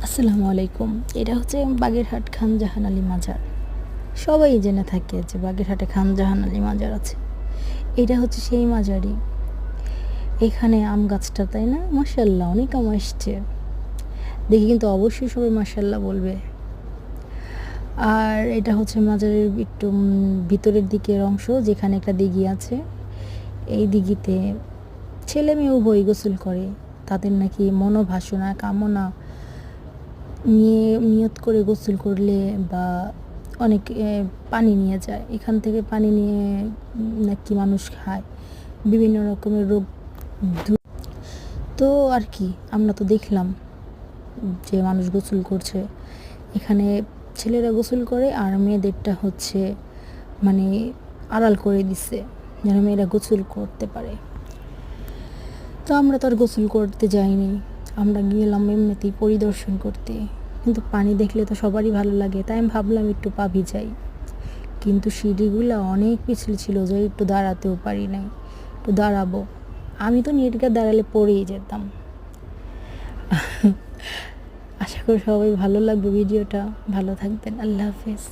আসসালামু আলাইকুম। এটা হচ্ছে বাগেরহাট খান জাহান আলী মাজার। সবাই জেনে থাকে যে বাগেরহাটে খান জাহান আলী মাজার আছে। এটা হচ্ছে সেই মাজারই। এখানে আম গাছটা, তাই না? মাশাআল্লাহ, অনেক আম আসছে। দেখি কিন্তু অবশ্যই সবাই মাশাআল্লাহ বলবে। আর এটা হচ্ছে মাজারের একটু ভিতরের দিকের অংশ, যেখানে একটা দিঘি আছে। এই দিঘিতে ছেলে মেয়ে উভয়ই গোসল করে। তাদের নাকি মনোবাসনা কামনা নিয়ত করে গোসল করলে বা অনেক পানি নিয়ে যায়। এখান থেকে পানি নিয়ে নাকি মানুষ খায়, বিভিন্ন রকমের রোগ। তো আর কি, আমরা তো দেখলাম যে মানুষ গোসল করছে। এখানে ছেলেরা গোসল করে আর মেয়েদেরটা হচ্ছে মানে আড়াল করে দিছে যেন মেয়েরা গোসল করতে পারে। তো আমরা তো আর গোসল করতে যাইনি, আমরা গেলাম এমনিতেই পরিদর্শন করতে। কিন্তু পানি দেখলে তো সবারই ভালো লাগে, তাই আমি ভাবলাম একটু পাবি যাই। কিন্তু সিঁড়িগুলো অনেক পিছলে ছিল যে একটু দাঁড়াতেও পারি নাই। একটু দাঁড়াবো, আমি তো নেটকে দাঁড়ালে পড়েই যেতাম। আশা করি সবাই ভালো লাগবে ভিডিওটা। ভালো থাকবেন, আল্লাহ হাফেজ।